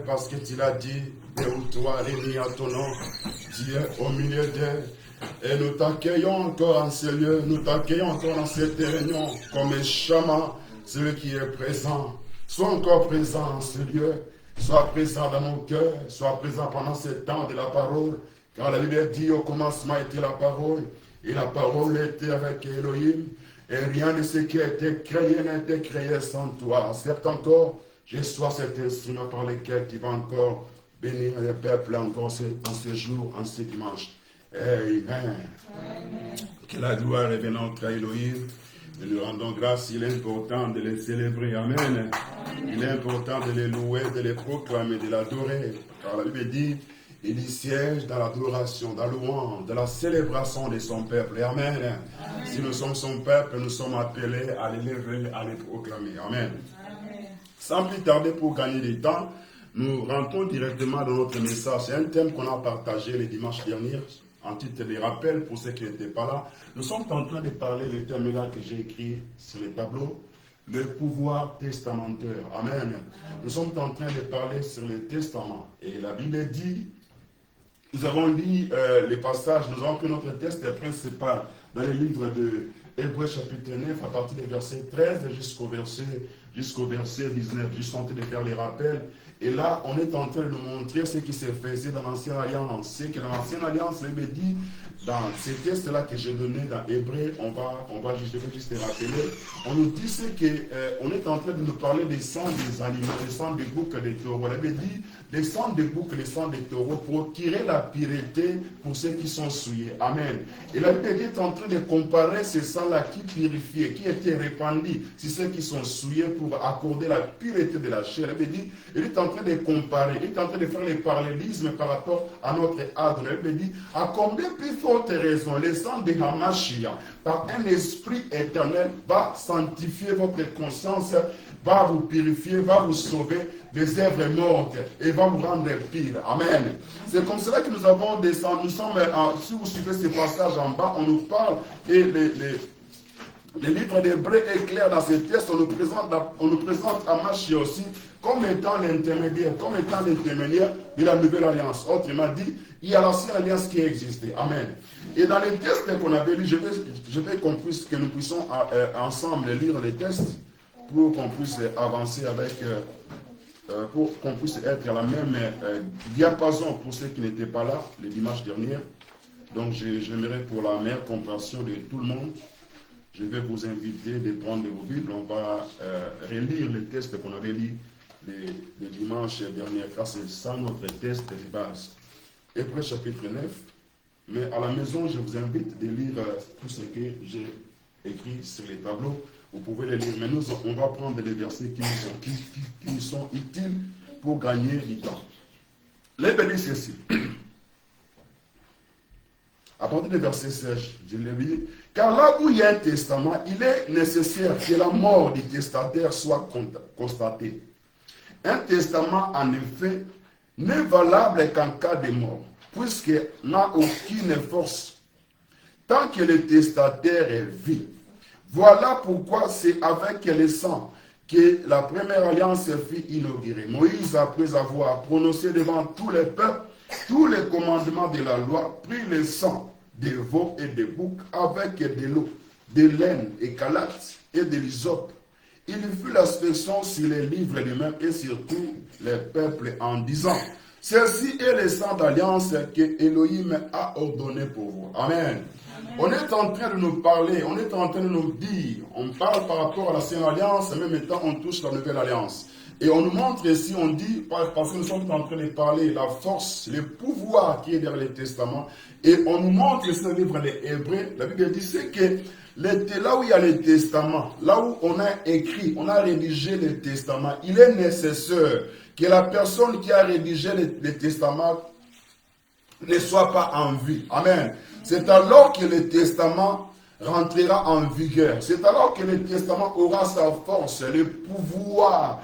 Parce que tu l'as dit, deux ou trois réunis à ton nom, tu es au milieu d'eux. Et nous t'accueillons encore en ce lieu, nous t'accueillons encore dans cette réunion comme un chaman, celui qui est présent. Sois encore présent en ce lieu, sois présent dans mon cœur, sois présent pendant ce temps de la parole. Car la Bible dit au commencement était la parole, et la parole était avec Elohim, et rien de ce qui a été créé n'a été créé sans toi. Certes encore, je sois cet instrument par lequel tu vas encore bénir les peuples encore en ce jour, en ce dimanche. Amen. Amen. Que la gloire revienne à notre Elohim. Nous lui rendons grâce. Il est important de les célébrer. Amen. Amen. Il est important de les louer, de les proclamer, de l'adorer. Car la Bible dit, il y siège dans l'adoration, dans la louange, dans la célébration de son peuple. Amen. Amen. Si nous sommes son peuple, nous sommes appelés à l'élever, à les proclamer. Amen. Sans plus tarder pour gagner du temps, nous rentrons directement dans notre message. C'est un thème qu'on a partagé les dimanches derniers, en titre des rappels pour ceux qui n'étaient pas là. Nous sommes en train de parler du thème-là que j'ai écrit sur le tableau, le pouvoir testamentaire. Amen. Nous sommes en train de parler sur le testament. Et la Bible dit, nous avons lu les passages, nous avons pris notre texte principal dans le livre de Hébreux chapitre 9, à partir du verset 13 jusqu'au verset 19. Juste en train de faire les rappels. Et là, on est en train de nous montrer ce qui se faisait dans l'Ancienne Alliance. C'est que dans l'Ancienne Alliance, il me dit, dans ces tests-là que j'ai donnés dans Hébreux, je vais juste rappeler, on nous dit qu'on est en train de nous parler des sangs des animaux, des sangs des boucs des taureaux. On avait dit des sangs des boucs, les sangs des taureaux, pour tirer la pureté pour ceux qui sont souillés. Amen. Et la Bible est en train de comparer ces sangs-là qui purifiaient, qui étaient répandus sur ceux qui sont souillés pour accorder la pureté de la chair. La Bible dit, il est en train de comparer, il est en train de faire les parallélismes par rapport à notre âge. La Bible dit, à combien plus forte raison, le sang de Hamashia, par un esprit éternel, va sanctifier votre conscience, va vous purifier, va vous sauver des œuvres mortes et va vous rendre pire. Amen. C'est comme cela que nous avons descendu. Nous sommes, si vous suivez ces passages en bas, on nous parle et le livre d'Hébreux est clair dans ces textes. On nous présente Hamashia aussi comme étant l'intermédiaire, de la nouvelle alliance. Autrement dit, il y a l'ancienne alliance qui existait. Amen. Et dans les textes qu'on avait lus, je vais que nous puissions ensemble lire les textes pour qu'on puisse avancer avec, pour qu'on puisse être à la même diapason pour ceux qui n'étaient pas là les dimanches derniers. Donc j'aimerais pour la meilleure compréhension de tout le monde, je vais vous inviter de prendre vos Bibles. On va relire les textes qu'on avait lus les dimanches derniers, car c'est ça notre texte de base. Hébreux chapitre 9. Mais à la maison, je vous invite de lire tout ce que j'ai écrit sur les tableaux. Vous pouvez les lire. Mais nous, on va prendre les versets qui nous sont utiles pour gagner du temps. Les bénis ceci. À partir du verset 16, je l'ai lu. Car là où il y a un testament, il est nécessaire que la mort du testataire soit constatée. Un testament, en effet, n'est valable qu'en cas de mort, puisqu'il n'a aucune force tant que le testataire est vie. Voilà pourquoi c'est avec le sang que la première alliance fut inaugurée. Moïse, après avoir prononcé devant tous les peuples tous les commandements de la loi, prit le sang des veaux et des boucs avec de l'eau, de laine et calate et de l'hysope. Il fut l'aspersion sur les livres lui-même et sur tous les peuples en disant, ceci est le sang d'alliance que Elohim a ordonné pour vous. Amen. On est en train de nous parler, on est en train de nous dire, on parle par rapport à l'ancienne alliance, en même temps on touche la nouvelle alliance. Et on nous montre ici, on dit, parce que nous sommes en train de parler, la force, le pouvoir qui est derrière les testaments. Et on nous montre ce livre des Hébreux, la Bible dit, c'est que là où il y a les testaments, là où on a écrit, on a rédigé les testaments, il est nécessaire que la personne qui a rédigé les testaments ne soit pas en vie. Amen. C'est alors que le testament rentrera en vigueur. C'est alors que le testament aura sa force, le pouvoir,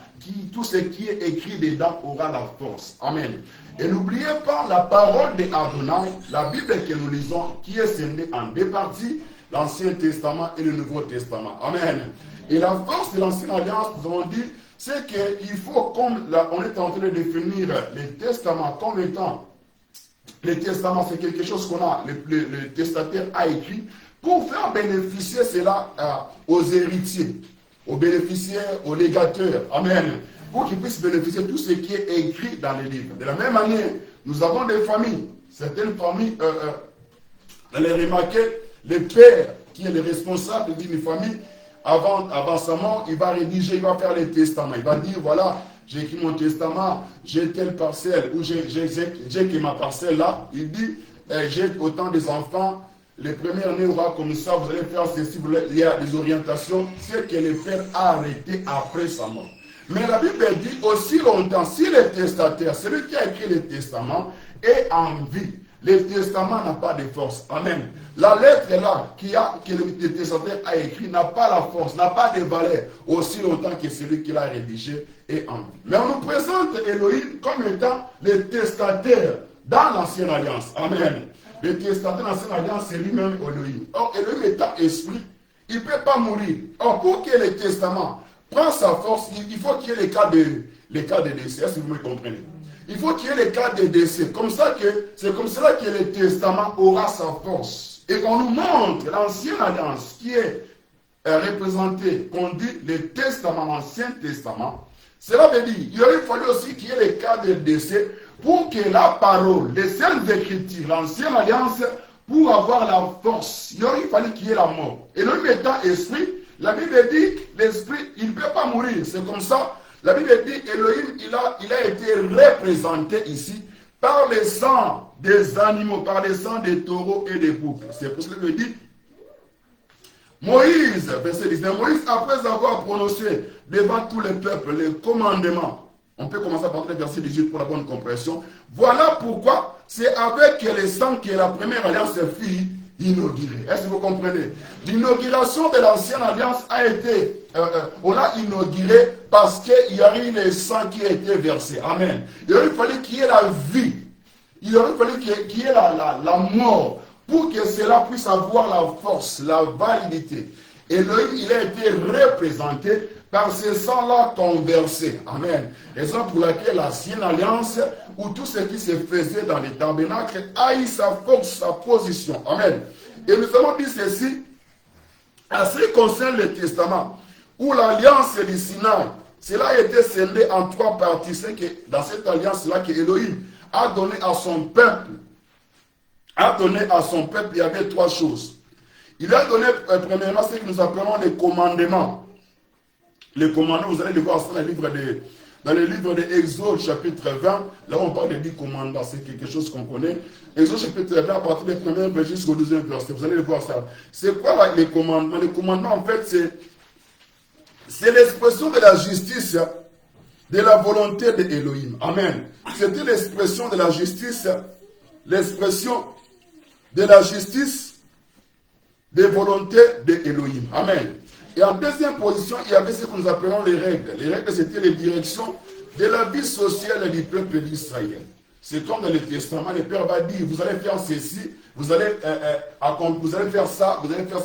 tout ce qui est écrit dedans aura la force. Amen. Et n'oubliez pas la parole de Adonai, la Bible que nous lisons, qui est scindée en deux parties, l'Ancien Testament et le Nouveau Testament. Amen. Et la force de l'Ancienne Alliance, nous avons dit, c'est qu'il faut, comme on est en train de définir les testaments comme étant, les testaments, c'est quelque chose qu'on a, le testataire a écrit, pour faire bénéficier cela aux héritiers, aux bénéficiaires, aux légateurs. Amen. Pour qu'ils puissent bénéficier de tout ce qui est écrit dans les livres. De la même manière, nous avons des familles. Certaines familles, dans les remarquer, le père qui est le responsable d'une famille, avant sa mort, il va rédiger, il va faire les testaments. Il va dire, voilà, j'ai écrit mon testament, j'ai telle parcelle, ou j'ai que ma parcelle là. Il dit, j'ai autant des enfants, les premières années aura comme ça, vous allez faire ceci, il y a des orientations, c'est que le père a arrêté après sa mort. Mais la Bible dit aussi longtemps, si le testataire, celui qui a écrit le testament, est en vie, Le testament n'a pas de force. Amen. La lettre là que le testataire a écrit n'a pas la force, n'a pas de valeur, aussi longtemps que celui qui l'a rédigé est en vie. Mais on nous présente Elohim comme étant le testataire dans l'ancienne alliance. Amen. Le testataire dans l'ancienne alliance, c'est lui-même Elohim. Or, Elohim étant esprit, il ne peut pas mourir. Or, pour que le testament prenne sa force, il faut qu'il y ait les cas de décès, si vous me comprenez. Il faut qu'il y ait les cas de décès. C'est comme cela que le testament aura sa force. Et qu'on nous montre l'ancienne alliance qui est représentée, qu'on dit le testament, l'ancien testament. Cela veut dire, il aurait fallu aussi qu'il y ait les cas de décès pour que la parole, les saintes écritures, l'ancienne alliance, pour avoir la force, il aurait fallu qu'il y ait la mort. Et l'homme étant esprit, la Bible dit l'esprit, il ne peut pas mourir. C'est comme ça. La Bible dit Elohim, il a été représenté ici par le sang des animaux, par le sang des taureaux et des boucs. C'est pour cela que dit Moïse, verset 19, Moïse, après avoir prononcé devant tous les peuples les commandements, on peut commencer à partir du verset 18 pour la bonne compréhension. Voilà pourquoi c'est avec le sang que la première alliance fut inaugurée. Est-ce que vous comprenez? L'inauguration de l'ancienne alliance a été, on l'a inaugurée parce qu'il y a eu le sang qui a été versé. Amen. Il aurait fallu qu'il y ait la vie. Il aurait fallu qu'il y ait la mort pour que cela puisse avoir la force, la validité. Et il a été représenté par ce sang-là conversé. Amen. Raison pour laquelle l'ancienne alliance, où tout ce qui se faisait dans les tabernacles, a eu sa force, sa position. Amen. Et nous avons dit ceci, à ce qui concerne le testament, où l'alliance du Sinaï, cela a été scindé en 3 parties. C'est que dans cette alliance-là que Elohim a donné à son peuple, il y avait 3 choses. Il a donné, premièrement, ce que nous appelons les commandements. Les commandements, vous allez les voir dans le livre de Exode, chapitre 20. Là, on parle des 10 commandements. C'est quelque chose qu'on connaît. Exode, chapitre 20, à partir du 1er verset jusqu'au 12e verset. Vous allez voir ça. C'est quoi là, les commandements? Les commandements, en fait, c'est l'expression de la justice, de la volonté de Elohim. Amen. C'était l'expression de la justice, l'expression de la justice, des volontés de Elohim. Amen. Et en deuxième position, il y avait ce que nous appelons les règles. Les règles, c'était les directions de la vie sociale du peuple d'Israël. C'est comme dans le Testament, le Père va dire, vous allez faire ceci, vous allez faire ça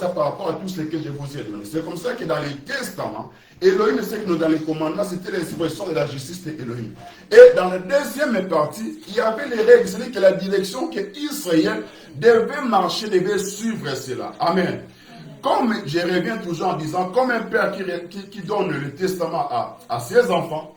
par rapport à tout ce que je vous ai donné. C'est comme ça que dans les Testaments, Elohim, c'est que dans les commandements, c'était l'expression de la justice de Elohim. Et dans la deuxième partie, il y avait les règles, c'est-à-dire que la direction que Israël devait marcher, devait suivre cela. Amen. Comme je reviens toujours en disant, comme un père qui donne le testament à ses enfants,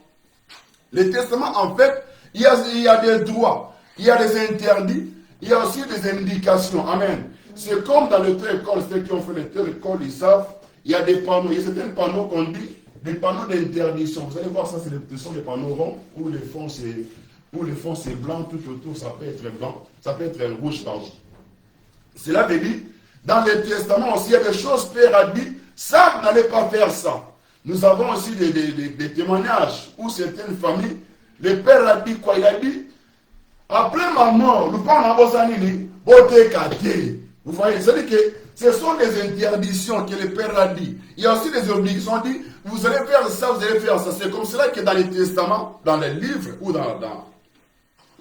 le testament, en fait, il y a des droits, il y a des interdits, il y a aussi des indications. Amen. C'est comme dans le école, ceux qui ont fait le école, ils savent, il y a des panneaux, il y a certains panneaux qu'on dit, des panneaux d'interdiction. Vous allez voir ça, ce sont des panneaux ronds, où le fond c'est blanc, tout autour, ça peut être blanc, ça peut être rouge, pardon. Cela veut dire, dans le Testament aussi, il y a des choses, Père a dit, ça, vous n'allez pas faire ça. Nous avons aussi des témoignages où certaines familles, le Père a dit quoi? Il a dit, après ma mort, nous parlons de vous voyez, c'est-à-dire que ce sont des interdictions que le Père a dit. Il y a aussi des obligations, dit, vous allez faire ça, vous allez faire ça. C'est comme cela que dans les testaments, dans les livres ou dans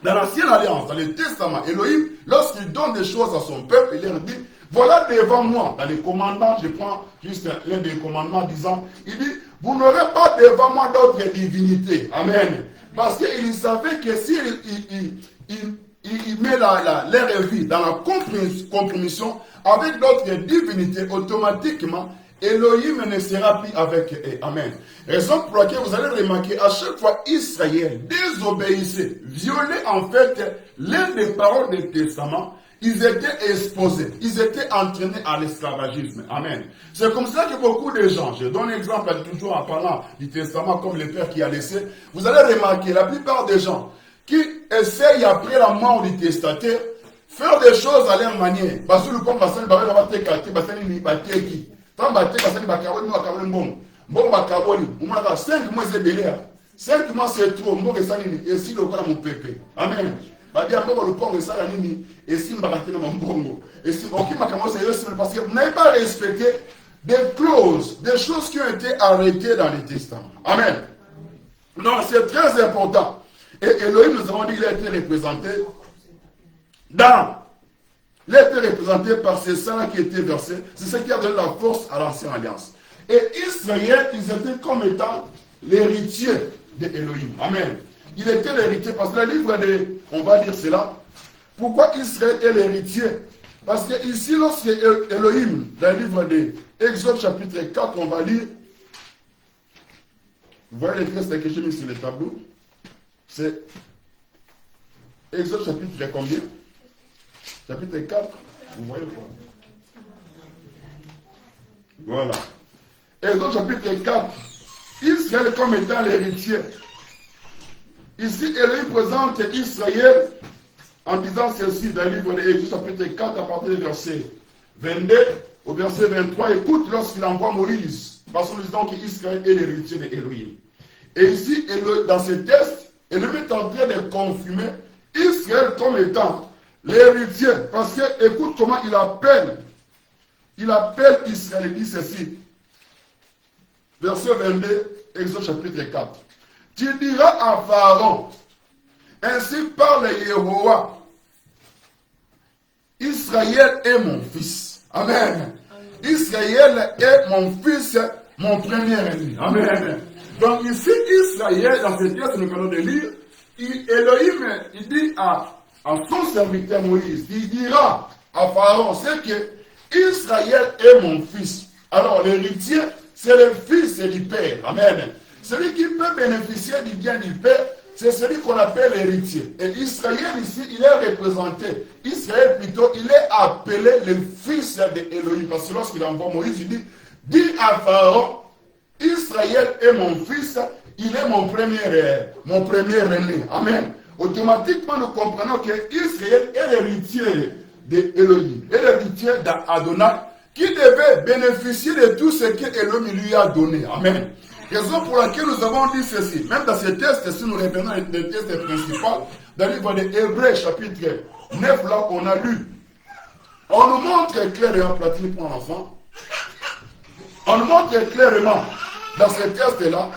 l'ancienne alliance, dans les testaments, Elohim, lorsqu'il donne des choses à son peuple, il leur dit, voilà devant moi, dans les commandements, je prends juste l'un des commandements disant, il dit, vous n'aurez pas devant moi d'autres divinités. Amen. Parce qu'il savait que s'il met leur vie dans la compromission avec d'autres divinités, automatiquement, Elohim ne sera plus avec eux. Amen. Raison pour laquelle vous allez remarquer, à chaque fois Israël désobéissait, violait en fait l'un des paroles du Testament, ils étaient exposés, ils étaient entraînés à l'esclavagisme. Amen. C'est comme ça que beaucoup de gens, je donne un exemple toujours en parlant du Testament comme le Père qui a laissé, vous allez remarquer, la plupart des gens qui essayent après la mort du testataire, faire des choses à leur manière. Parce que le pont va c'est 5 mois c'est belé. 5 mois c'est trop. Et si le mon pépé. Amen. Bah bien après le port de ça nini et si m'baraté dans mon bongo et si ok ma commence parce que vous n'avez pas respecté des clauses, des choses qui ont été arrêtées dans les testaments. Amen. Donc c'est très important. Et Elohim, nous avons dit qu'il a été représenté il a été représenté par ces saints qui étaient versés. C'est ce qui a donné la force à l'ancienne alliance. Et Israël, ils étaient comme étant l'héritier d'Elohim. Amen. Il était l'héritier parce que le livre de, on va dire cela. Pourquoi Israël est l'héritier? Parce que ici, lorsque Elohim, dans le livre de Exode chapitre 4, on va lire, vous voyez les textes que j'ai mis sur le tableau, c'est Exode chapitre combien? Chapitre 4, vous voyez quoi? Voilà. Exode chapitre 4, Israël comme étant l'héritier. Ici, Elohim présente Israël en disant ceci dans le livre de Exode chapitre 4 à partir du verset 22 au verset 23. Écoute lorsqu'il envoie Moïse, parce que nous disons qu'Israël est l'héritier d'Elohim. Et ici, dans ce texte, Elohim est en train de confirmer Israël comme étant l'héritier. Parce que, écoute comment il appelle Israël, il dit ceci. Verset 22, Exode chapitre 4. Tu diras à Pharaon, ainsi parle Yéhovah, Israël est mon fils. Amen. Israël est mon fils, mon premier-né. Amen. Donc ici, Israël, dans ce texte que nous venons de lire, Elohim, il dit à son serviteur Moïse, il dira à Pharaon, c'est que Israël est mon fils. Alors l'héritier, c'est le fils du père. Amen. Celui qui peut bénéficier du bien du père, c'est celui qu'on appelle l'héritier. Et Israël ici, il est représenté. Israël plutôt, il est appelé le fils d'Elohim. Parce que lorsqu'il envoie Moïse, il dit, dis à Pharaon, Israël est mon fils, il est mon premier-né. Amen. Automatiquement, nous comprenons que Israël est l'héritier d'Elohim, est l'héritier d'Adonai, qui devait bénéficier de tout ce que Elohim lui a donné. Amen. Raison pour laquelle nous avons dit ceci. Même dans ces tests, si nous revenons au test principal, dans le livre de Hébreux, chapitre 9, là, on a lu. On nous montre clairement, Platine pour un enfant, on nous montre clairement dans ces tests-là,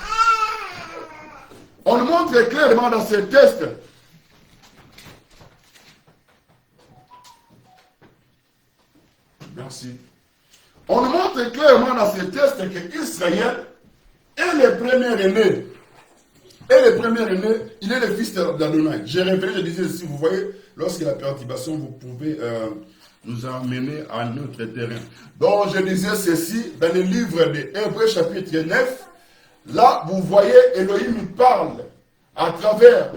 on nous montre clairement dans ces tests, merci, on nous montre clairement dans ces tests que Israël est le premier-né. Et le premier-né, il est le fils d'Adonai. J'ai révélé, je disais, si vous voyez, lorsque la perturbation, vous pouvez nous amener à notre terrain. Donc, je disais ceci, dans le livre de Hébreux, chapitre 9, là, vous voyez, Elohim parle à travers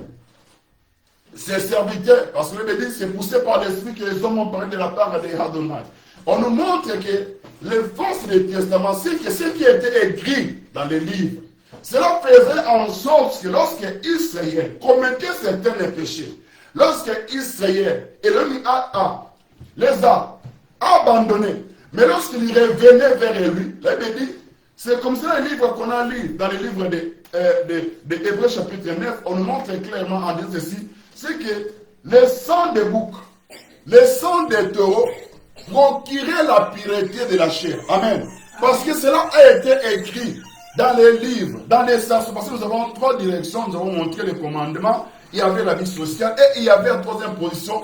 ses serviteurs, parce que le dit, c'est poussé par l'esprit que les hommes ont parlé de la part de Adonai. On nous montre que les forces du Testament, c'est que ce qui était écrit dans les livres, cela faisait en sorte que lorsque Israël commettait certains péchés, lorsque Israël, Elohim les a abandonnés, mais lorsqu'il revenait vers lui, là, il dit, c'est comme ça le livre qu'on a lu dans le livre de Hébreux chapitre 9, on nous montre clairement en disant ceci, c'est que le sang des boucs, le sang des taureaux, procurer la pureté de la chair. Amen. Parce que cela a été écrit dans les livres, dans les sens. Parce que nous avons trois directions, nous avons montré les commandements. Il y avait la vie sociale et il y avait en troisième position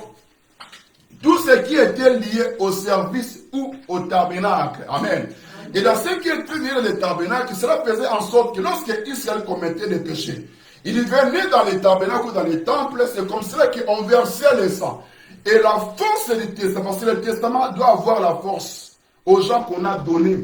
tout ce qui était lié au service ou au tabernacle. Amen. Et dans ce qui était lié au tabernacle, cela faisait en sorte que lorsque Israël commettait des péchés, il venait dans les tabernacles ou dans les temples, c'est comme cela qu'on versait le sang. Et la force du testament, parce que le testament doit avoir la force aux gens qu'on a donné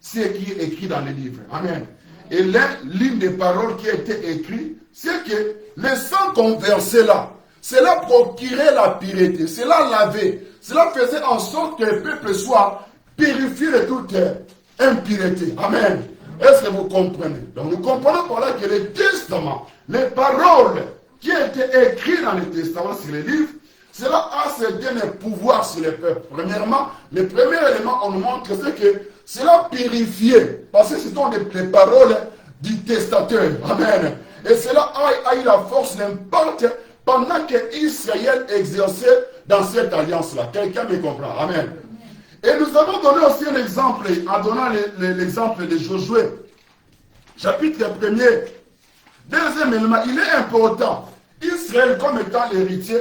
ce qui est écrit dans les livres. Amen. Et l'une des paroles qui a été écrite, c'est que le sang qu'on versait là, cela procurait la pureté, cela lavait, cela faisait en sorte que le peuple soit purifié de toute impureté. Amen. Est-ce que vous comprenez? Donc nous comprenons par là que le testament, les paroles qui étaient écrites dans le testament sur les livres, cela a certain pouvoir sur les peuples. Premièrement, le premier élément, on nous montre, c'est que cela purifiait, parce que ce sont les paroles du testateur. Amen. Et cela a eu la force, l'impact pendant que Israël exerçait dans cette alliance-là. Quelqu'un me comprend. Amen. Et nous avons donné aussi un exemple, en donnant l'exemple de Josué. Chapitre 1er. Deuxième élément, il est important. Israël, comme étant l'héritier,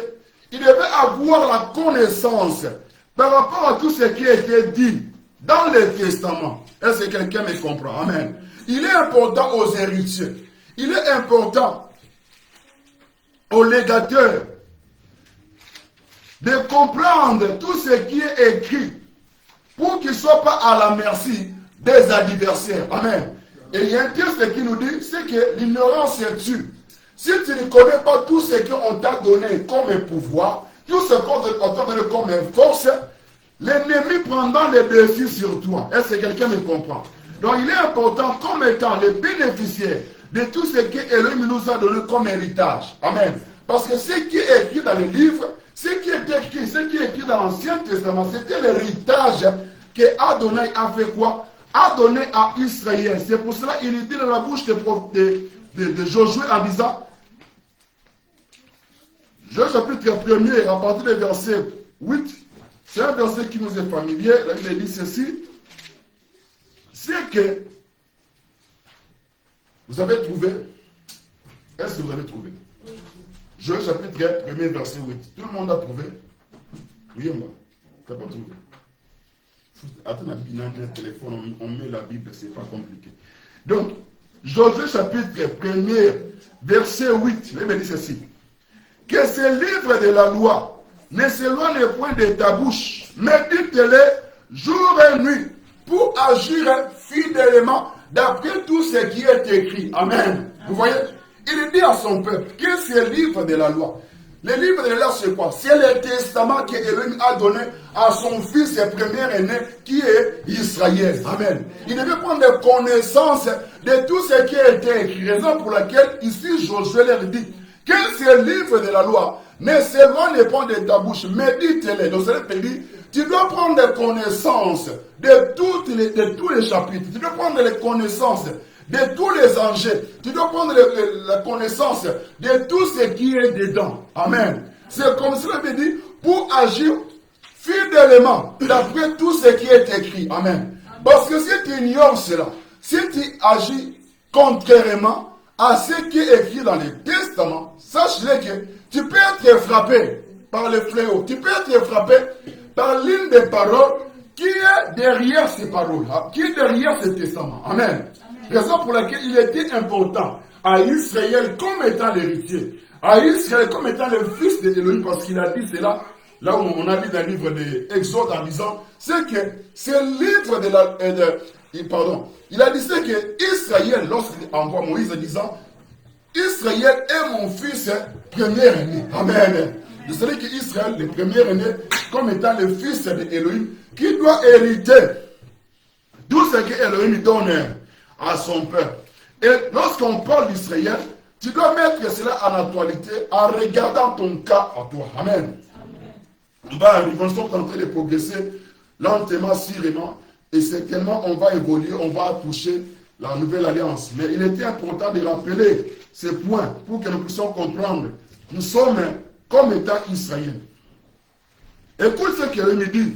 il devait avoir la connaissance par rapport à tout ce qui a été dit dans le Testament. Est-ce que quelqu'un me comprend? Amen. Il est important aux héritiers. Il est important aux légateurs de comprendre tout ce qui est écrit pour qu'ils ne soient pas à la merci des adversaires. Amen. Et il y a un texte qui nous dit, c'est que l'ignorance est tue. Si tu ne connais pas tout ce qu'on t'a donné comme un pouvoir, tout ce qu'on t'a donné comme une force, l'ennemi prendra les défis sur toi. Est-ce que quelqu'un me comprend? Donc il est important, comme étant les bénéficiaires de tout ce qu'Élohim nous a donné comme héritage. Amen. Parce que ce qui est écrit dans les livres, ce qui est écrit dans l'Ancien Testament, c'était l'héritage que Adonai a fait quoi? A donné à Israël. C'est pour cela qu'il dit dans la bouche de Josué en disant, Josué chapitre 1er, à partir du verset 8, c'est un verset qui nous est familier. Là, il dit ceci, c'est que vous avez trouvé, est-ce que vous avez trouvé? Josué chapitre 1er, verset 8. Tout le monde a trouvé? Oui, moi. Tu n'as pas trouvé? Attends, un téléphone, on met la Bible, c'est pas compliqué. Donc, Josué chapitre 1er, verset 8, il me dit ceci. Que ce livre de la loi ne s'éloigne point de ta bouche, mais dites-le jour et nuit pour agir fidèlement d'après tout ce qui est écrit. Amen. Vous voyez? Il dit à son peuple que ce livre de la loi. Le livre de la loi, c'est quoi? C'est le testament qu'Élohim a donné à son fils et premier-né qui est Israël. Amen. Il devait prendre connaissance de tout ce qui a été écrit. Raison pour laquelle ici Josué leur dit que ce livre de la loi ne s'éloigne pas de ta bouche, médite-le. Donc cela te dit, tu dois prendre connaissance de tous les chapitres. Tu dois prendre les connaissances de tous les enjeux. Tu dois prendre la connaissance de tout ce qui est dedans. Amen. C'est comme cela me dit, pour agir fidèlement d'après tout ce qui est écrit. Amen. Parce que si tu ignores cela, si tu agis contrairement à ce qui est écrit dans les testaments, sache-le que tu peux être frappé par le fléau. Tu peux être frappé par l'une des paroles qui est derrière ces paroles, qui est derrière ce testament. Amen. Raison pour laquelle il était important à Israël comme étant l'héritier, à Israël comme étant le fils d'Élohim, parce qu'il a dit cela, là où on a lu dans le livre de Exode en disant, c'est que ce livre il a dit c'est que Israël, lorsqu'il envoie Moïse en disant, Israël est mon fils premier-né. Amen. Vous savez qu'Israël, le premier-né, comme étant le fils d'Élohim, qui doit hériter tout ce qu'Élohim donne à son peuple. Et lorsqu'on parle d'Israël, tu dois mettre cela en actualité en regardant ton cas à toi. Amen. Nous sommes en train de progresser lentement, sûrement, et certainement on va évoluer, on va toucher la nouvelle alliance. Mais il était important de rappeler ces points pour que nous puissions comprendre. Nous sommes comme étant Israël. Écoute ce qu'il me dit.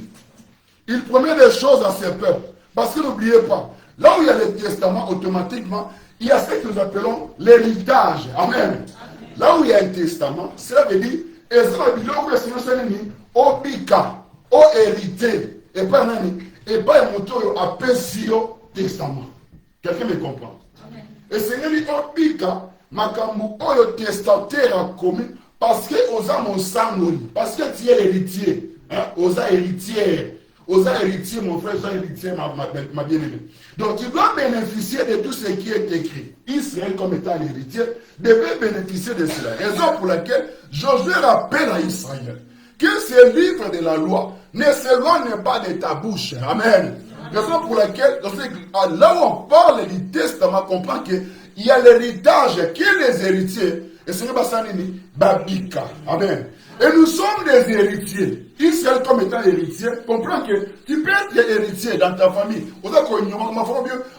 Il promet des choses à ses peuples. Parce que n'oubliez pas, là où il y a le testament, automatiquement, il y a ce que nous appelons l'héritage. Amen. Là où il y a un testament, cela veut dire, au hérité, et pas un moto à pesio testament. Quelqu'un me comprend? Et c'est dit, au pika, makambu, au testataire a commis, parce que osa mon sang, parce que tu es l'héritier, osa héritière. Aux héritiers, mon frère, aux héritiers, ma bien-aimée. Donc, tu dois bénéficier de tout ce qui est écrit. Israël, comme étant l'héritier, devait bénéficier de cela. Raison pour laquelle Josué rappelle à Israël que ce livre de la loi ne s'éloigne pas de ta bouche. Amen. Raison pour laquelle, là où on parle du testament, on comprend qu'il y a l'héritage qui est les héritiers. Et ce n'est pas ça, Babika. Amen. Et nous sommes des héritiers. Israël comme étant héritier, comprends que tu peux être héritier dans ta famille.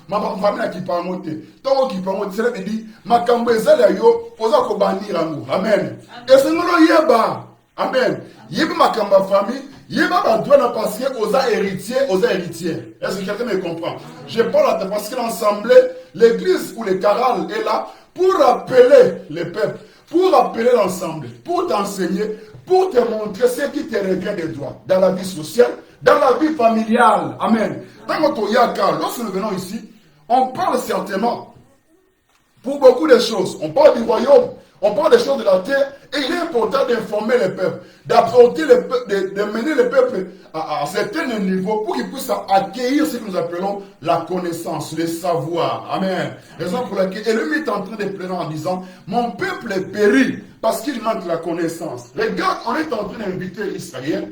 Ma famille qui parle monter. Tant qui parle monter, cela veut dire, ma kambeza la yo, oza ko banir amour. Amen. Et c'est nous yeba. Amen. Yeba ma kamba famille, yeba ba doit parce que oza héritier, oza héritier. Est-ce que quelqu'un me comprend? Je parle à parce que l'assemblée, l'église ou le caral est là pour appeler les peuples, pour appeler l'ensemble, pour t'enseigner, pour te montrer ce qui te revient de droit dans la vie sociale, dans la vie familiale. Amen. Dans notre yaka, lorsque nous venons ici, on parle certainement pour beaucoup de choses. On parle du royaume, on parle des choses de la terre, et il est important d'informer les peuples, d'apporter les peuples, de mener les peuples à un certain niveau pour qu'ils puissent accueillir ce que nous appelons la connaissance, le savoir. Amen. Raison pour laquelle Élie est en train de pleurer en disant, mon peuple périt parce qu'il manque la connaissance. Regarde, on est en train d'inviter Israël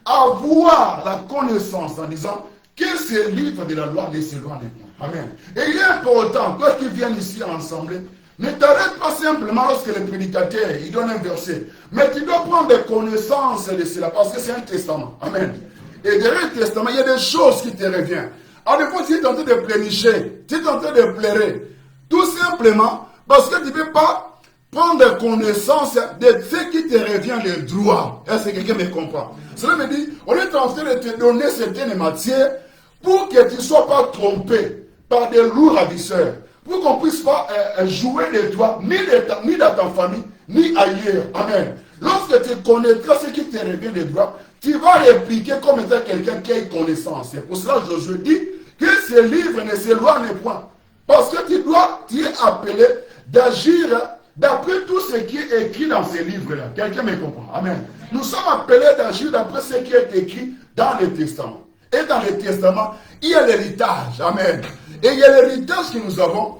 à voir la connaissance en disant que ce livre de la loi ne s'éloigne pas. Amen. Et il est important, toi qui viens ici ensemble, ne t'arrête pas simplement lorsque le prédicateur il donne un verset, mais tu dois prendre des connaissances de cela parce que c'est un testament. Amen. Et derrière le testament, il y a des choses qui te reviennent. Alors, des fois, tu es en train de plénicher, tu es en train de pleurer, tout simplement parce que tu ne peux pas prendre connaissance de ce qui te revient de droit. Est-ce que quelqu'un me comprend? Cela veut dire, on est en train de te donner certaines matières pour que tu ne sois pas trompé par des lourds ravisseurs. Pour qu'on ne puisse pas jouer de toi, ni dans ta famille, ni ailleurs. Amen. Lorsque tu connaîtras ce qui te revient de droit, tu vas répliquer comme étant quelqu'un qui a une connaissance. C'est pour cela que je dis que ce livre ne s'éloigne point. Parce que tu es appelé d'agir d'après tout ce qui est écrit dans ces livres-là. Quelqu'un me comprend? Amen. Nous sommes appelés d'agir d'après ce qui est écrit dans le Testament. Et dans le Testament, il y a l'héritage. Amen. Et il y a l'héritage que nous avons.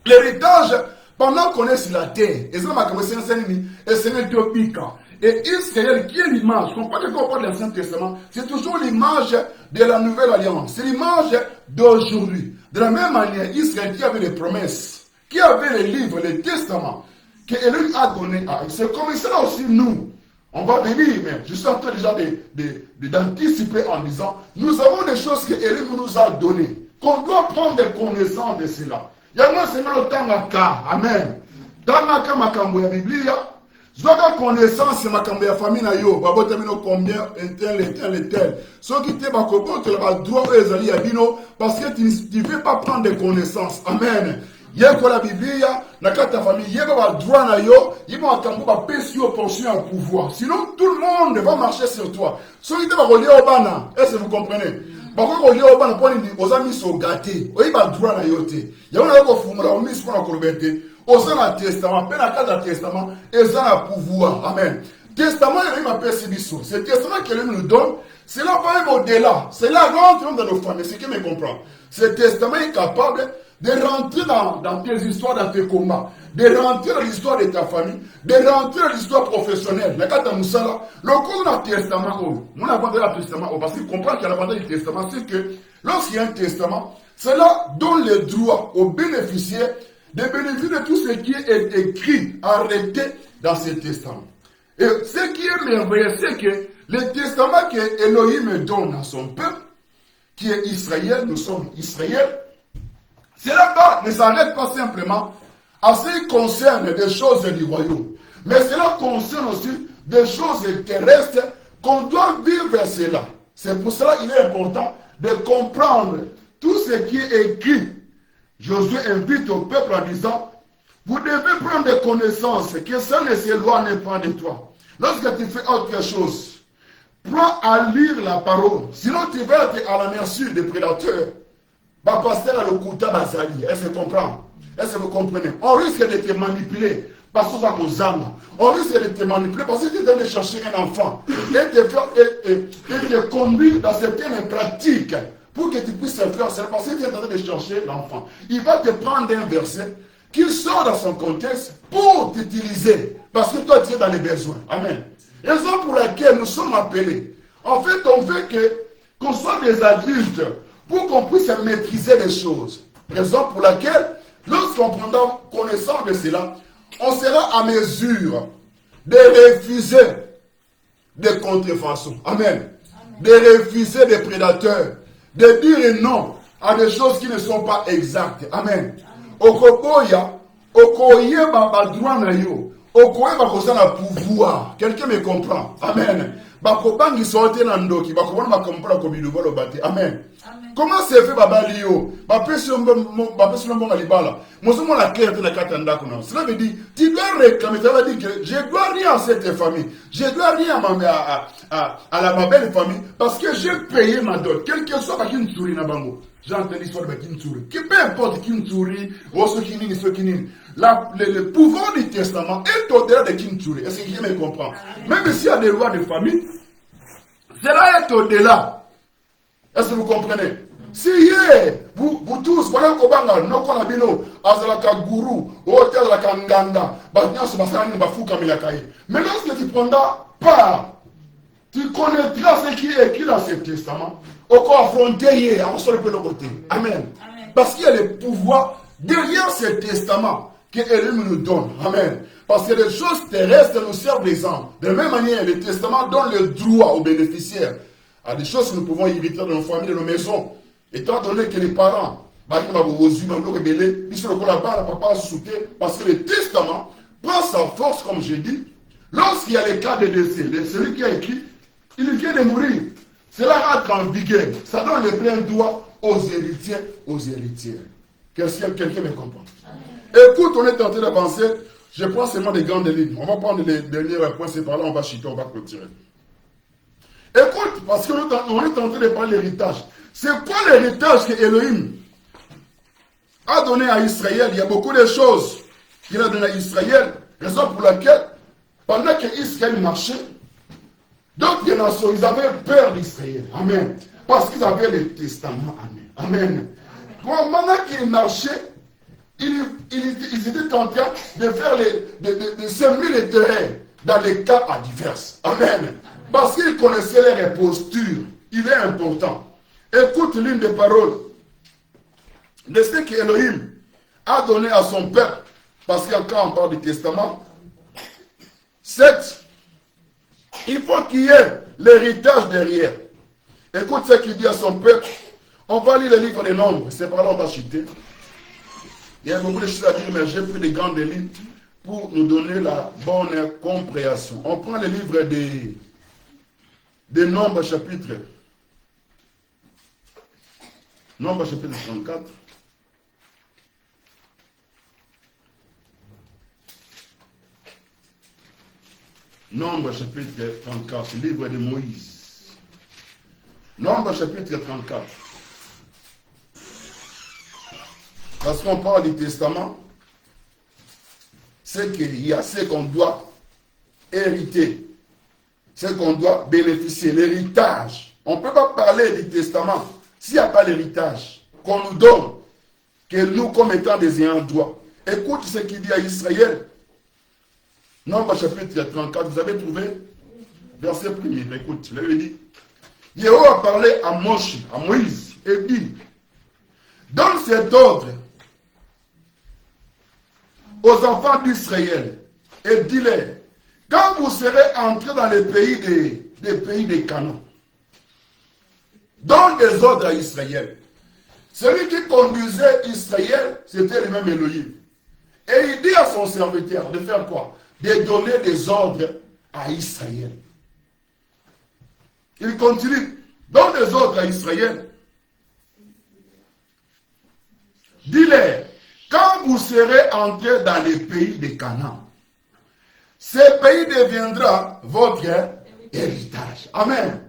L'héritage, pendant qu'on est sur la terre, et c'est un utopique. Et Israël, qui est l'image, qu'on parle de l'Ancien Testament, c'est toujours l'image de la Nouvelle Alliance. C'est l'image d'aujourd'hui. De la même manière, Israël qui avait les promesses, qui avait les livres, les testaments, qu'Élie a donné à eux. C'est comme ça aussi nous. On va venir, mais je suis en train déjà d'anticiper en disant, nous avons des choses que Élie nous a données, qu'on doit prendre connaissance de cela. Il y a moi, c'est le temps. Amen. Dans ma cambo ya Biblia, zoga connaissance ma cambo ya famille na yo, babo temino combien un tel. Ceux qui te bakobo te la droit ezali ya bino parce que tu ne veux pas prendre des connaissances. Amen. Yeko la Biblia, na kata famille, yeko ba droit na yo, yeko makambo ba pesi yo portion à pouvoir. Sinon tout le monde va marcher sur toi. Ceux qui te bakolie au bana, est-ce que vous comprenez? Bakoko lié au bana pour ni aux amis sont gâtés. Oyi ba droit na yo te. Ya on a ko fumura o mis pour na kolobete. Oza na testament, pe na kata testament, eza na pouvoir. Amen. Testament il m'a pesi biso. Ce testament qu'il nous donne, c'est là pas même au-delà. C'est là rentre dans nos familles, c'est qui me comprend. Ce testament est capable de rentrer dans tes histoires, dans tes combats, de rentrer dans l'histoire de ta famille, de rentrer dans l'histoire professionnelle. La carte Moussala, le cours d'un testament, mon avantage du testament, parce qu'il comprend qu'il y a l'avantage du testament, c'est que lorsqu'il y a un testament, cela donne le droit aux bénéficiaires de bénéficier de tout ce qui est écrit, arrêté dans ce testament. Et ce qui est merveilleux, c'est que le testament que Elohim donne à son peuple, qui est Israël, nous sommes Israël, cela ne s'arrête pas simplement à ce qui concerne des choses du royaume, mais cela concerne aussi des choses terrestres qu'on doit vivre cela. C'est pour cela qu'il est important de comprendre tout ce qui est écrit. Josué invite au peuple en disant, vous devez prendre des connaissances, que ça ne s'éloigne pas de toi. Lorsque tu fais autre chose, prends à lire la parole, sinon tu vas être à la merci des prédateurs. Pasteur le Kouta Bazali, est-ce que tu comprends? Est-ce que vous comprenez? On risque de te manipuler parce que ça nous âme. On risque de te manipuler parce que tu es allé chercher un enfant et te conduire dans certaines pratiques pour que tu puisses faire cela parce que tu es en train de chercher l'enfant. Il va te prendre un verset qui sort dans son contexte pour t'utiliser parce que toi tu es dans les besoins. Amen. Raison pour laquelle nous sommes appelés. En fait, on veut qu'on soit des adultes pour qu'on puisse maîtriser les choses. Raison pour laquelle, lorsqu'on prendra connaissance de cela, on sera à mesure de refuser des contrefaçons. Amen. De refuser des prédateurs. De dire non à des choses qui ne sont pas exactes. Amen. Okoboya, okoye babadouan na yo. Okoye bakosa na pouvoir. Quelqu'un me comprend. Amen. Bakobangi sorte na ndoki. Bakobana bakompona kobiduba lo bate. Amen. Comment se fait babali yo? Bapesi lombonga libala. Mosumo la claire de la katanda kuna. Cela veut dire, tu dois réclamer. Ça veut dire que je dois rien à cette famille. Je dois rien à la ma belle famille. Parce que j'ai payé ma dot. Quel que soit Bakin Tsuri na bango. J'ai entendu l'histoire de Bakin Tsuri. Peu importe Kin Tsuri, ou ce qui n'est, le pouvoir du testament est au-delà de Kin Tsuri. Est-ce que quelqu'un me comprend? Même s'il y a des lois de famille, cela est au-delà. Est-ce que vous comprenez? Si vous tous, voilà Kobanga, Noko Nabino, Azalaka Guru, Hotel la Kanganda, Batnias Basani, Bafuka Milakaï. Mais lorsque tu prendras part, tu connaîtras ce qui est écrit dans ce testament. Au corps affronté, on se le peut de côté. Amen. Parce qu'il y a le pouvoir derrière ce testament que Elohim nous donne. Amen. Parce que les choses terrestres nous servent d'exemple. De la même manière, le testament donne le droit aux bénéficiaires à des choses que nous pouvons éviter dans nos familles, dans nos maisons. Étant donné que les parents, parce que le testament prend sa force, comme j'ai dit, lorsqu'il y a les cas de décès, celui qui a écrit, il vient de mourir. Cela rentre en vigueur. Ça donne le plein droit aux héritiers, aux héritières. Quelqu'un me comprend? Écoute, on est en train d'avancer. Je prends seulement des grandes lignes. On va prendre les derniers points, c'est par là, on va chuter, on va clôturer. Écoute, parce qu'on est en train de parler de l'héritage. C'est quoi l'héritage que Elohim a donné à Israël? Il y a beaucoup de choses qu'il a donné à Israël. Raison pour laquelle, pendant qu'Israël marchait, d'autres nations, ils avaient peur d'Israël. Amen. Parce qu'ils avaient le testament. Amen. Pendant qu'ils marchaient, ils étaient en train de faire de semer les terrains dans les cas divers. Amen. Parce qu'ils connaissaient les postures. Il est important. Écoute l'une des paroles de ce qu'Elohim a donné à son peuple. Parce que quand on parle du testament, 7, il faut qu'il y ait l'héritage derrière. Écoute ce qu'il dit à son peuple. On va lire le livre des Nombres. C'est par là on va chuter. Il y a beaucoup de choses à dire, mais j'ai pris des grandes lignes pour nous donner la bonne compréhension. On prend le livre des Nombres chapitre. Nombre chapitre 34. Nombre chapitre 34, livre de Moïse. Nombre chapitre 34. Parce qu'on parle du testament, c'est qu'il y a ce qu'on doit hériter, ce qu'on doit bénéficier, l'héritage. On ne peut pas parler du testament s'il n'y a pas l'héritage qu'on nous donne, que nous, comme étant des ayants droit. Écoute ce qu'il dit à Israël. Nombre chapitre 34, vous avez trouvé verset 1er. Écoute, il avait dit, Yahweh a parlé à Moïse, et dit, donne cet ordre aux enfants d'Israël, et dis-leur, quand vous serez entrés dans les pays des Canaan, donne des ordres à Israël. Celui qui conduisait Israël, c'était le même Elohim. Et il dit à son serviteur de faire quoi? De donner des ordres à Israël. Il continue. Donne des ordres à Israël. Dis-leur, quand vous serez entrés dans les pays de Canaan, ce pays deviendra votre héritage. Amen.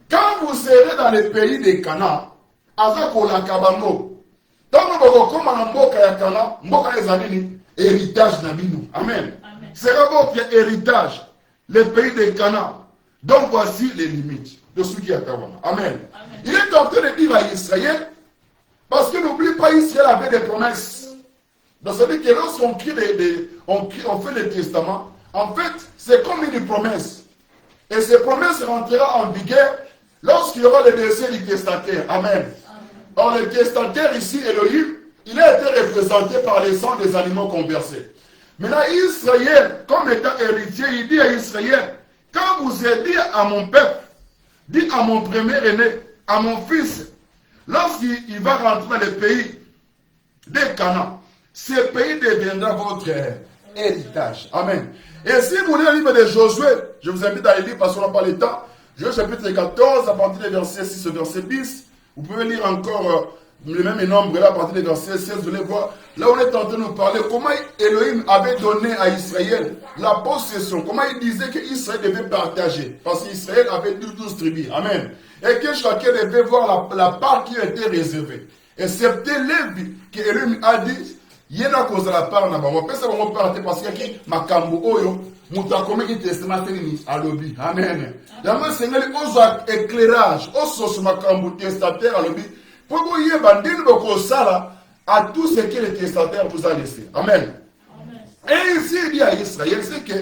Quand vous serez dans les pays de Canaan, azakola kabano. Donc vous comme en mboka ya Canaan, mboka ezalini héritage nabino. Amen. Sera votre héritage, les pays de Canaan. Donc voici les limites de ce qui est à Kawana. Amen. Il est en train de dire à Israël, parce que n'oublie pas, Israël avait des promesses. Donc ça veut dire que lorsqu'on on fait le testament, en fait, c'est comme une promesse. Et ces promesses rentrera en vigueur lorsqu'il y aura le décès du testataire. Amen. Or, le testataire ici, Elohim, il a été représenté par les sangs des animaux conversés. Maintenant, Israël, comme étant héritier, il dit à Israël, quand vous aidez à mon peuple, dit à mon premier-né, à mon fils, lorsqu'il va rentrer dans le pays de Canaan, ce pays deviendra votre héritage. Amen. Et si vous lisez le livre de Josué, je vous invite à le lire parce qu'on n'a pas le temps. Josué chapitre 14, à partir du verset 6 au verset 10. Vous pouvez lire encore le même nombre là, à partir du verset 16. Vous allez voir. Là, on est en train de nous parler comment Elohim avait donné à Israël la possession. Comment il disait qu'Israël devait partager. Parce qu'Israël avait 12 tribus. Amen. Et que chacun devait voir la part qui était réservée. Et c'était Lévi que Elohim a dit. Il y a une cause de la part, on peut savoir parce qu'il y a Makambo Oyo, Moutakomé qui testament à lobby. Amen. D'ailleurs, Seigneur, aux éclairage, aux sources Makambo testataire à lobby, pour vous y aller, à tout ce que le testataire vous a laissé. Amen. Et ici, il dit à Israël, c'est que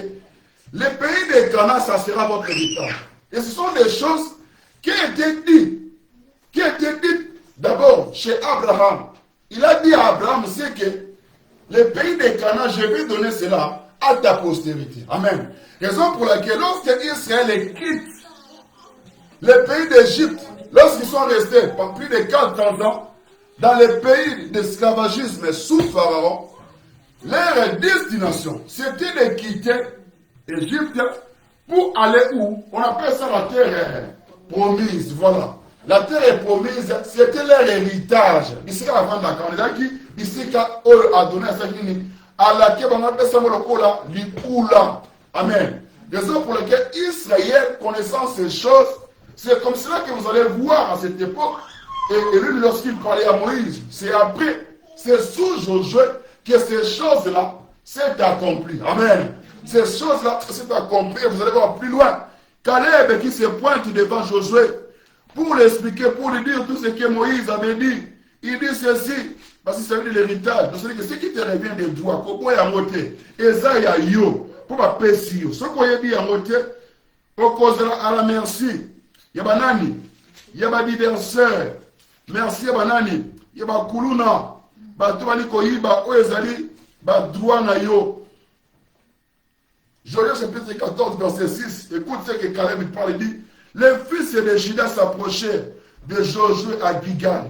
le pays de Canaan, ça sera votre héritage. Et ce sont des choses qui étaient dites d'abord chez Abraham. Il a dit à Abraham, c'est que le pays de Canaan, je vais donner cela à ta postérité. Amen. Raison pour laquelle, lorsque Israël quitte le pays d'Égypte, lorsqu'ils sont restés par plus de 400 ans dans le pays d'esclavagisme sous Pharaon, leur destination, c'était de quitter l'Égypte pour aller où? On appelle ça la terre promise. Voilà. La terre promise, c'était leur héritage. Ici, à la fin de la Canada, ici, a donné à Sakini, à laquelle on appelle ça l'Ikula. Amen. Raison pour laquelle Israël, connaissant ces choses, c'est comme cela que vous allez voir à cette époque. Et lui, lorsqu'il parlait à Moïse, c'est après, c'est sous Josué que ces choses-là s'est accomplies. Amen. Ces choses-là s'est accomplies. Vous allez voir plus loin. Caleb qui se pointe devant Josué, pour l'expliquer, pour lui dire tout ce que Moïse avait dit. Il dit ceci, parce que ça veut dire l'héritage. C'est que ce qui te revient des droits, comment il y a monté, Eza y a yo, pour ma pécio. Ce qu'on y a dit à monter, au cause de la merci. Il y a banani, il y a ma diverseur, merci à banani, il y a ma kuluna, batouani koyiba, oezali, droit na yo. Josué chapitre 14, verset 6, écoute ce que Caleb parle, il dit. Les fils de Juda s'approchaient de Josué à Gigal.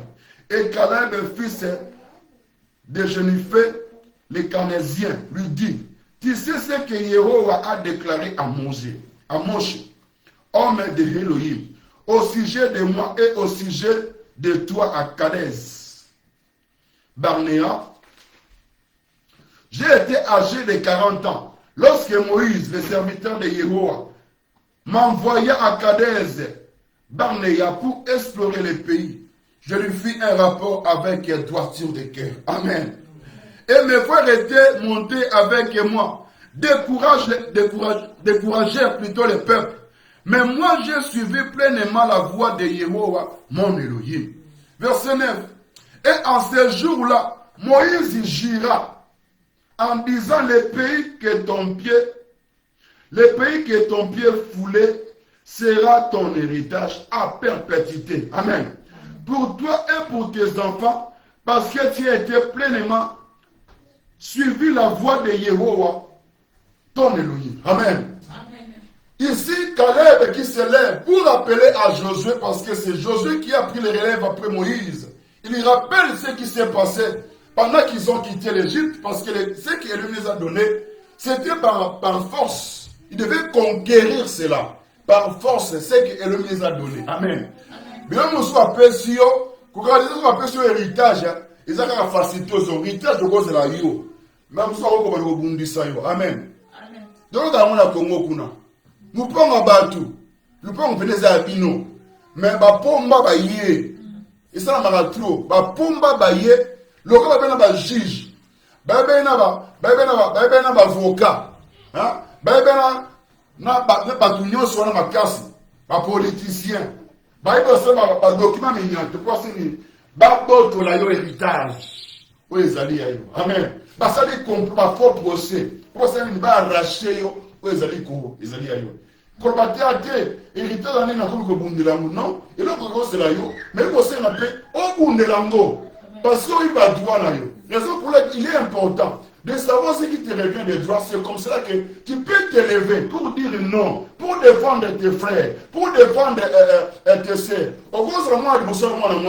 Et Caleb, le fils de Jephthé, le Canésien, lui dit, tu sais ce que Yehova a déclaré à Moshe, homme de Elohim, au sujet de moi et au sujet de toi à Kadès Barnéa. J'ai été âgé de 40 ans lorsque Moïse, le serviteur de Yehova, m'envoya à Kadès Barnéa pour explorer le pays. Je lui fis un rapport avec droiture de cœur. Amen. Et mes frères étaient montés avec moi. Découragèrent plutôt le peuple. Mais moi, j'ai suivi pleinement la voix de Yehova, mon Elohim. Verset 9. Et en ce jour-là, Moïse jura en disant le pays que ton pied foulé sera ton héritage à perpétuité. Amen. Pour toi et pour tes enfants, parce que tu as été pleinement suivi la voix de Yehova, ton Elohim. Amen. Amen. Ici, Caleb qui se lève pour rappeler à Josué, parce que c'est Josué qui a pris le relève après Moïse. Il lui rappelle ce qui s'est passé pendant qu'ils ont quitté l'Égypte, parce que ce qu'Elohim les a donné, c'était par force. Ils devaient conquérir cela. Par force, c'est ce qu'Elohim les a donné. Amen. Bien, nous sommes appelés sur, quand nous appelés sur l'héritage, ils ont la facilité aux héritages de cause de la yo. Mais nous sommes comme le Bundisa yo. Amen. Donc, dans le Congo, nous prenons un bateau. Nous prenons des abino. Mais, pomba ba yé. Et ça, on a trop. Pomba ba yé. Le gars va bien juge. Ba avocat. Hein? Ba tout sur la casse. Ba politicien. Ba document mignon. Tu vois c'est ba boto la yo héritage. Oui, zali yo. Amen. Ba ça dit qu'on pas fort procès. Procès ni ba arracher yo. Oui, zali ko, zali yo. Ko ba te héritage ani na ko bundela non. Et là ko c'est la yo. Mais ko c'est na pe o bundela ngo. Parce qu'il va droit là yo. Raison pour laquelle il est important. de savoir ce qui te revient des droits. C'est comme cela que tu peux t'élever pour dire non, pour défendre tes frères, pour défendre tes sœurs. Au contraire, moi, je me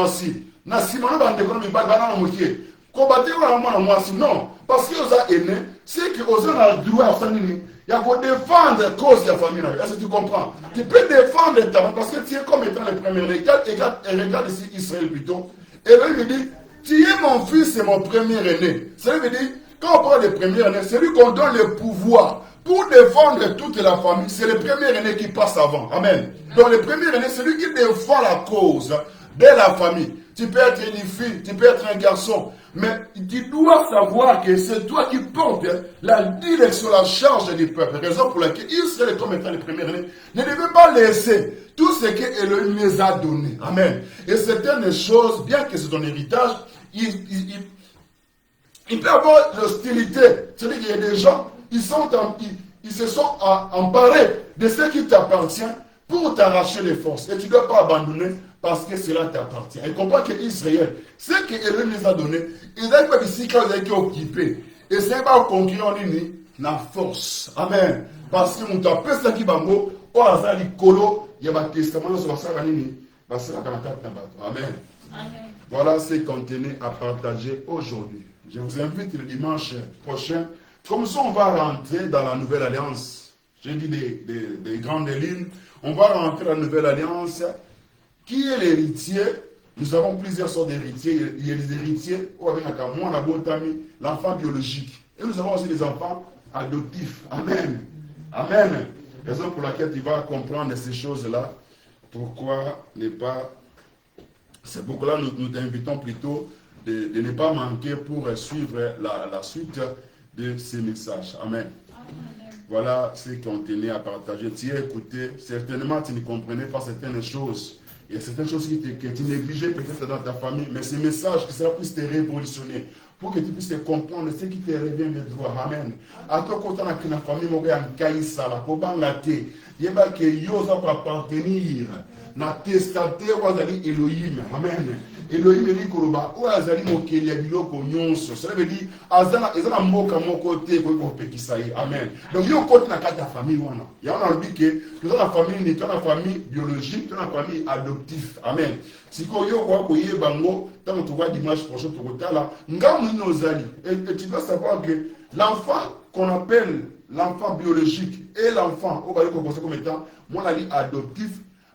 suis dit, na simano bandeko mi bana mokie ko bateko na mwana mwasi non parce que oza aîné c'est que oza na droit à famille il faut défendre cause de la famille. Est-ce que tu comprends? Tu peux défendre ta famille parce que tu es comme étant le premier. Regarde ici Israël plutôt. Et là il me dit tu es mon fils et mon premier aîné. Ça veut dire quand on parle de premier aîné, c'est lui qu'on donne le pouvoir pour défendre toute la famille. C'est le premier aîné qui passe avant. Amen. Donc le premier aîné, c'est lui qui défend la cause de la famille. Tu peux être une fille, tu peux être un garçon, mais tu dois savoir que c'est toi qui portes la direction, la charge du peuple. Raison pour laquelle Israël, comme étant le premier aîné, ne devait pas laisser tout ce que Elohim les a donné. Amen. Et certaines choses, bien que c'est ton héritage, il peut y avoir l'hostilité. C'est-à-dire qu'il y a des gens, ils se sont emparés de ce qui t'appartient pour t'arracher les forces. Et tu ne dois pas abandonner parce que cela t'appartient. Et comprends que Israël, ce que Elohim les a donné, ils n'avaient pas ici quand ils étaient occupés. Et c'est pas conquérir en ligne, la force. Amen. Parce que mon tapé, c'est qui bango, ou azali kolo, il y a un testament sur ça, Amen. Voilà ce qu'on tenait à partager aujourd'hui. Je vous invite le dimanche prochain. Comme ça, on va rentrer dans la nouvelle alliance. J'ai dit des grandes lignes. On va rentrer dans la nouvelle alliance. Qui est l'héritier? Nous avons plusieurs sortes d'héritiers. Il y a les héritiers, l'enfant biologique. Et nous avons aussi des enfants adoptifs. Amen. Amen. Raison pour laquelle tu vas comprendre ces choses-là. Pourquoi ne pas... C'est pourquoi nous t'invitons plutôt de ne pas manquer pour suivre la suite de ces messages. Amen. Voilà ce qu'on tenait à partager. Tu as écouté, certainement tu ne comprenais pas certaines choses. Il y a certaines choses que tu négligeais peut-être dans ta famille, mais ces messages qui seront plus te révolutionner pour que tu puisses comprendre ce qui te revient de droit. Amen. À toi, quand tu as une famille, tu as une caïssa, tu as appartenir. Na testate wazali Elohim. Amen. Elohim eli koroba o azali mokeli ya biloko nyonso. Ça veut dire azana ezana mboka moko te ko pekisa ye. Amen. Donc yo côté na kata famille wana. Ya on a dit que dans la famille ni dans la famille biologique, dans la famille adoptive. Amen. Siko yo kwa ko ye bango tant tu vois dimanche prochain pour kotala ngamu nozali. Et tu dois savoir que l'enfant qu'on appelle l'enfant biologique et l'enfant au bali ko comme étant mon ali adoptif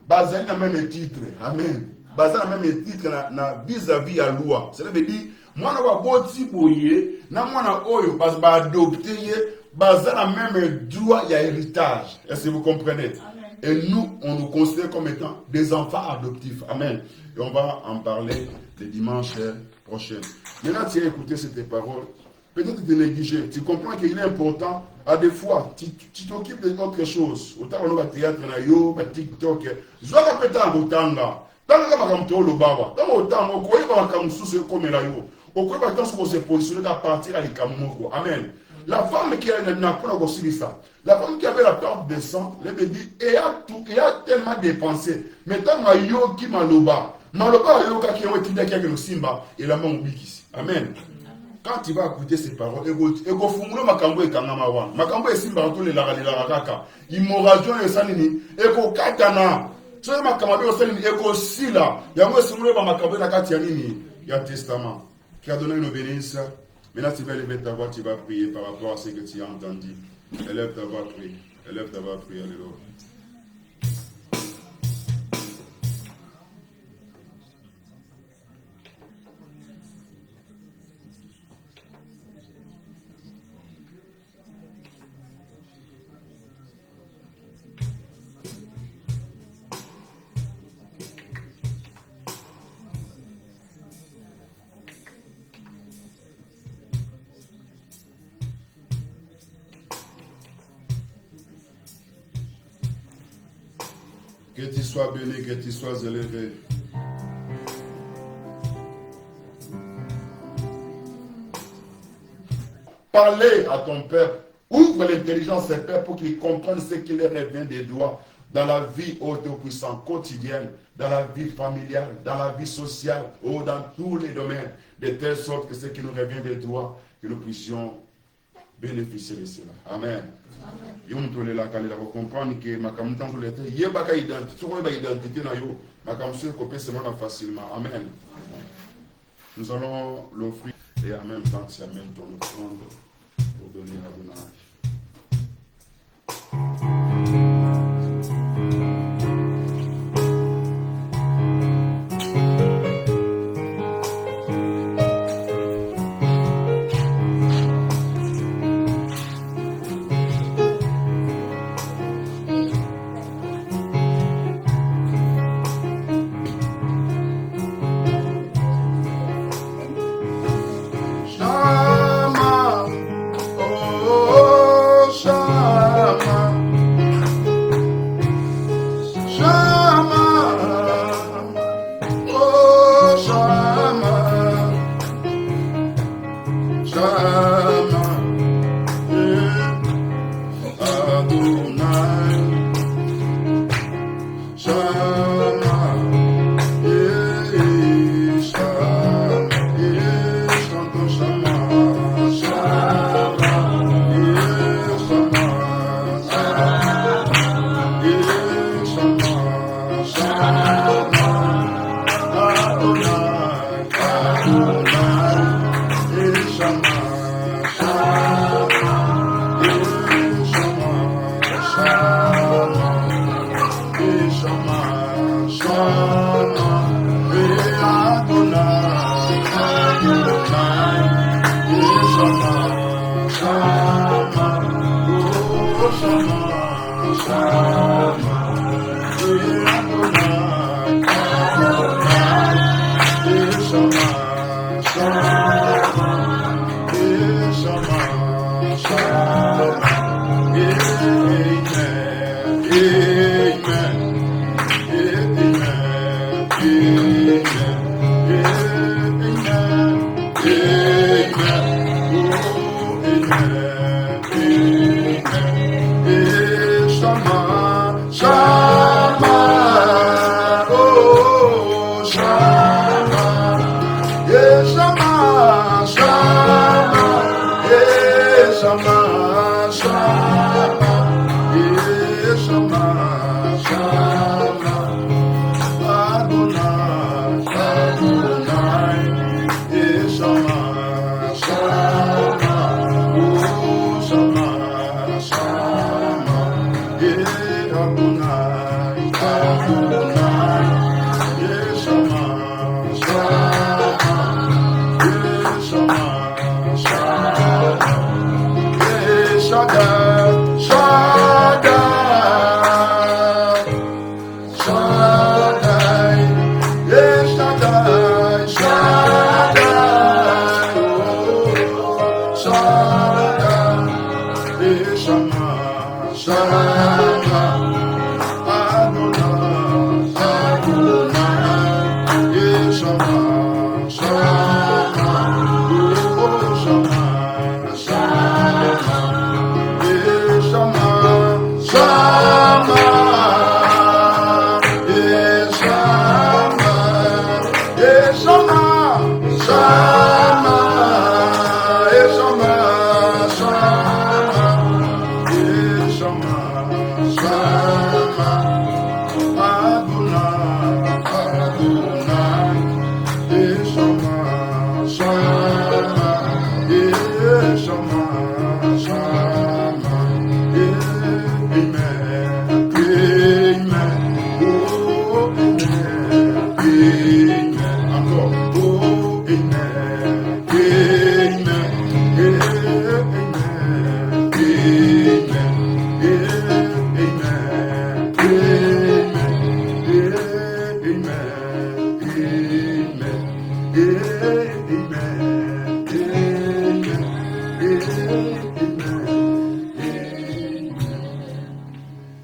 basé dans le même titre. Amen. Basé dans le même titre vis-à-vis à la loi. Ça veut dire, moi, je vais boti boye, na moi na oyo, basé adopté, basé dans le même droit, il y a héritage. Est-ce que vous comprenez? Amen. Et nous, on nous considère comme étant des enfants adoptifs. Amen. Et on va en parler le dimanche prochain. Maintenant, tu as écouté cette parole. Peut-être te négliger. Tu comprends qu'il est important. À des fois, tu t'occupes d'autre chose. Autant on va théâtre, on va TikTok. Je vais répéter en Botanga. Tant que je vais le bawa. Tant autant, on croit que je vais comme la yo. On croit que je vais se positionner à partir à l'Ikamoko. Amen. La femme qui n'a pas aussi ça. La femme qui avait la perte de sang, elle me dit, et a tellement dépensé. Mais tant que yo qui m'a loba. Maloba yo qui ont été d'accord avec le Simba et la main ici. Amen. Quand tu vas écouter ces paroles, ego fumulo makambo ekangama wana. Makambo esimba to le la kaka. Immoralité esanini ego katana. So makambo esanini ego sila. Yango simulo ba makambo na kati ya nini? Ya testament. Qui a donné une bénédiction. Maintenant tu vas lever ta voix, tu vas prier par rapport à ce que tu as entendu. Élève ta voix, prie. Élève ta voix, prie. Alléluia. Que tu sois béni, que tu sois élevé. Parlez à ton peuple. Ouvre l'intelligence des peuples pour qu'ils comprennent ce qui leur revient des droits dans la vie autopuissante quotidienne, dans la vie familiale, dans la vie sociale, ou dans tous les domaines, de telle sorte que ce qui nous revient des droits, que nous puissions bénéficier de cela. Amen. Yo mtole la kale la comprendre que ma kam tant l'était ye baka identité so ba identité na yo ma kam se copier seulement facilement. Amen. Nous allons l'offrir et en même temps c'est même ton offrande pour donner à Adonai.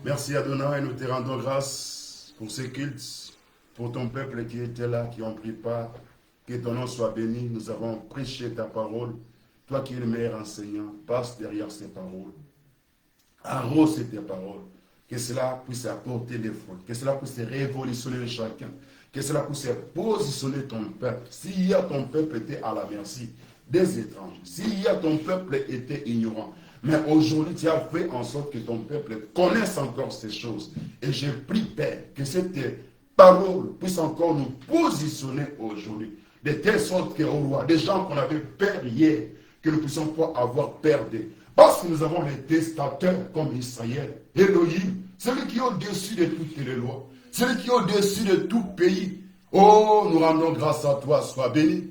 Merci Adonai, nous te rendons grâce pour ce culte, pour ton peuple qui était là, qui ont pris part. Que ton nom soit béni. Nous avons prêché ta parole. Toi qui es le meilleur enseignant, passe derrière ces paroles. Arrose tes paroles. Que cela puisse apporter des fruits. Que cela puisse révolutionner chacun. Que cela puisse positionner ton peuple. Si hier ton peuple était à la merci, des étrangers. S'il y a ton peuple était ignorant, mais aujourd'hui tu as fait en sorte que ton peuple connaisse encore ces choses. Et je prie, Père, que cette parole puisse encore nous positionner aujourd'hui, de telle sorte que, au roi, des gens qu'on avait peur hier, que nous ne puissions pas avoir peur d'eux. Parce que nous avons les testateurs comme Israël, Elohim, celui qui est au-dessus de toutes les lois, celui qui est au-dessus de tout pays. Oh, nous rendons grâce à toi, sois béni.